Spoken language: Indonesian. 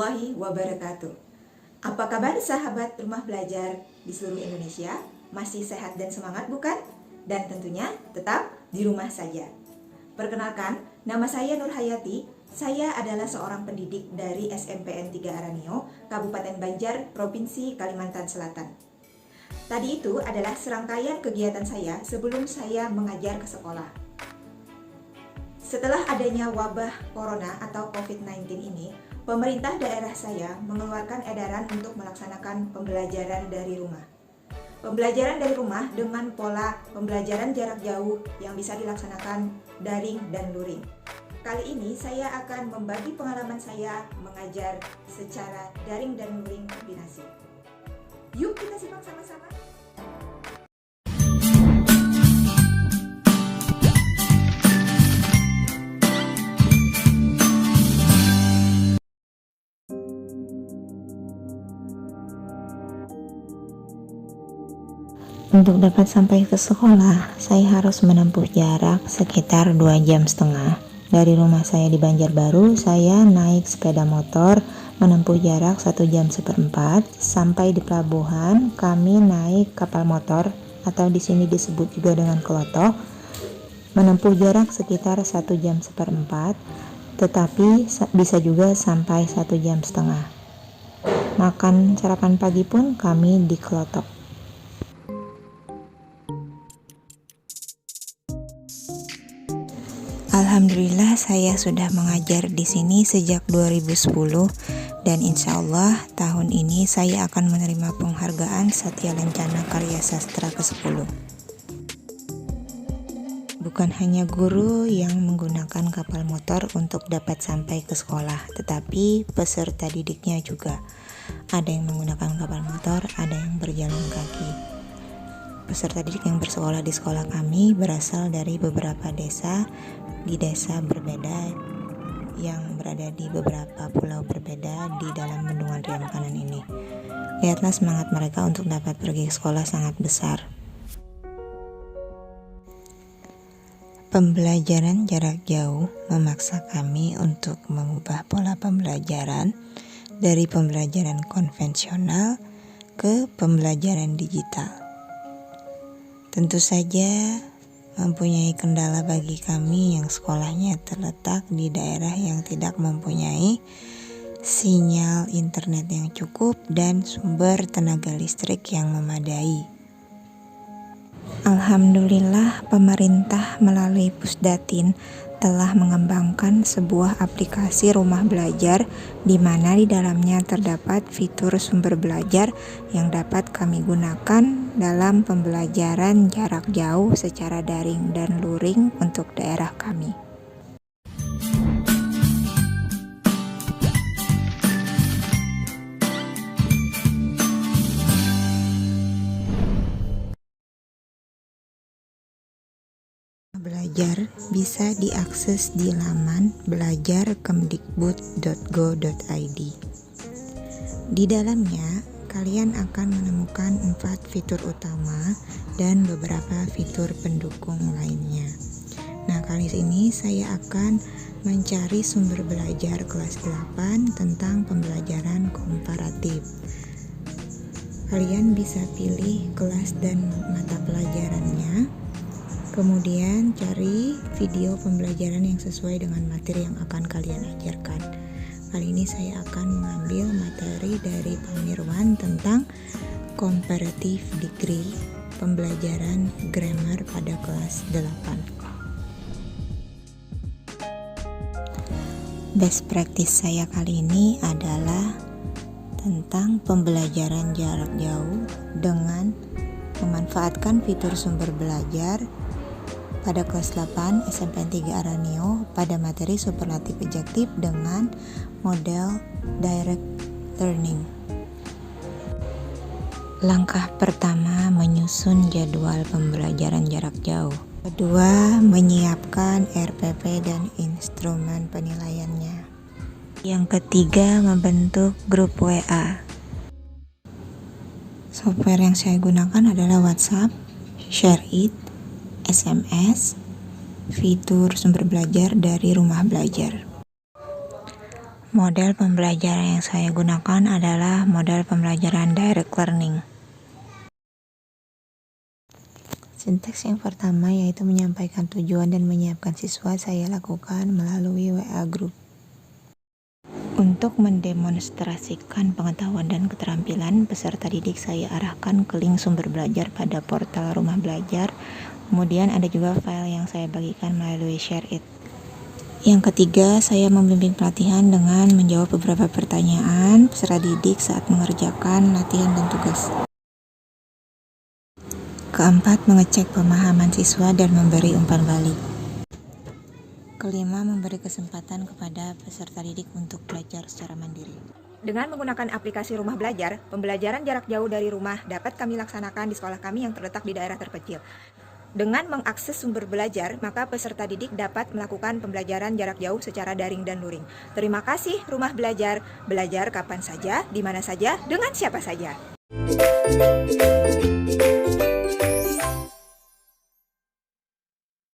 warahmatullahi wabarakatuh. Apa kabar sahabat rumah belajar di seluruh Indonesia? Masih sehat dan semangat bukan? Dan tentunya tetap di rumah saja. Perkenalkan, nama saya Nur Hayati. Saya adalah seorang pendidik dari SMPN 3 Araneo, Kabupaten Banjar, Provinsi Kalimantan Selatan. Tadi itu adalah serangkaian kegiatan saya sebelum saya mengajar ke sekolah. Setelah adanya wabah corona atau COVID-19 ini, pemerintah daerah saya mengeluarkan edaran untuk melaksanakan pembelajaran dari rumah. Pembelajaran dari rumah dengan pola pembelajaran jarak jauh yang bisa dilaksanakan daring dan luring. Kali ini saya akan membagi pengalaman saya mengajar secara daring dan luring kombinasi. Yuk kita simak sama-sama. Untuk dapat sampai ke sekolah, saya harus menempuh jarak sekitar 2,5 jam. Dari rumah saya di Banjarbaru, saya naik sepeda motor menempuh jarak 1,4 jam. Sampai di pelabuhan, kami naik kapal motor atau di sini disebut juga dengan kelotok, menempuh jarak sekitar 1,4 jam, tetapi bisa juga sampai 1,5 jam. Makan sarapan pagi pun kami di kelotok. Alhamdulillah saya sudah mengajar di sini sejak 2010 dan insya Allah tahun ini saya akan menerima penghargaan Satya Lencana Karya Sastra ke-10. Bukan hanya guru yang menggunakan kapal motor untuk dapat sampai ke sekolah, tetapi peserta didiknya juga. Ada yang menggunakan kapal motor, ada yang berjalan kaki. Peserta didik yang bersekolah di sekolah kami berasal dari beberapa desa, di desa berbeda yang berada di beberapa pulau berbeda di dalam bendungan Riau Makanan ini. Lihatlah semangat mereka untuk dapat pergi ke sekolah sangat besar. Pembelajaran jarak jauh memaksa kami untuk mengubah pola pembelajaran dari pembelajaran konvensional ke pembelajaran digital. Tentu saja mempunyai kendala bagi kami yang sekolahnya terletak di daerah yang tidak mempunyai sinyal internet yang cukup dan sumber tenaga listrik yang memadai. Alhamdulillah pemerintah melalui Pusdatin telah mengembangkan sebuah aplikasi rumah belajar di mana di dalamnya terdapat fitur sumber belajar yang dapat kami gunakan dalam pembelajaran jarak jauh secara daring dan luring untuk daerah kami. Belajar bisa diakses di laman belajar.kemdikbud.go.id. Di dalamnya, kalian akan menemukan 4 fitur utama dan beberapa fitur pendukung lainnya. Nah, kali ini saya akan mencari sumber belajar kelas 8 tentang pembelajaran komparatif. Kalian bisa pilih kelas dan mata pelajarannya. Kemudian cari video pembelajaran yang sesuai dengan materi yang akan kalian ajarkan. Kali ini saya akan mengambil materi dari Pak Mirwan tentang comparative degree pembelajaran grammar pada kelas 8. Best practice saya kali ini adalah tentang pembelajaran jarak jauh dengan memanfaatkan fitur sumber belajar pada kelas 8 SMPN 3 Araneo pada materi superlatif adjektif dengan model direct learning. Langkah pertama, menyusun jadwal pembelajaran jarak jauh. Kedua, menyiapkan RPP dan instrumen penilaiannya. Yang ketiga, membentuk grup WA. Software yang saya gunakan adalah WhatsApp, ShareIt, SMS, fitur sumber belajar dari rumah belajar. Model pembelajaran yang saya gunakan adalah model pembelajaran direct learning. Sinteks yang pertama yaitu menyampaikan tujuan dan menyiapkan siswa saya lakukan melalui WA Group. Untuk mendemonstrasikan pengetahuan dan keterampilan, peserta didik saya arahkan ke link sumber belajar pada portal Rumah Belajar. Kemudian ada juga file yang saya bagikan melalui ShareIt. Yang ketiga, saya membimbing pelatihan dengan menjawab beberapa pertanyaan peserta didik saat mengerjakan latihan dan tugas. Keempat, mengecek pemahaman siswa dan memberi umpan balik. Kelima, memberi kesempatan kepada peserta didik untuk belajar secara mandiri. Dengan menggunakan aplikasi Rumah Belajar, pembelajaran jarak jauh dari rumah dapat kami laksanakan di sekolah kami yang terletak di daerah terpencil. Dengan mengakses sumber belajar, maka peserta didik dapat melakukan pembelajaran jarak jauh secara daring dan luring. Terima kasih Rumah Belajar, belajar kapan saja, di mana saja, dengan siapa saja.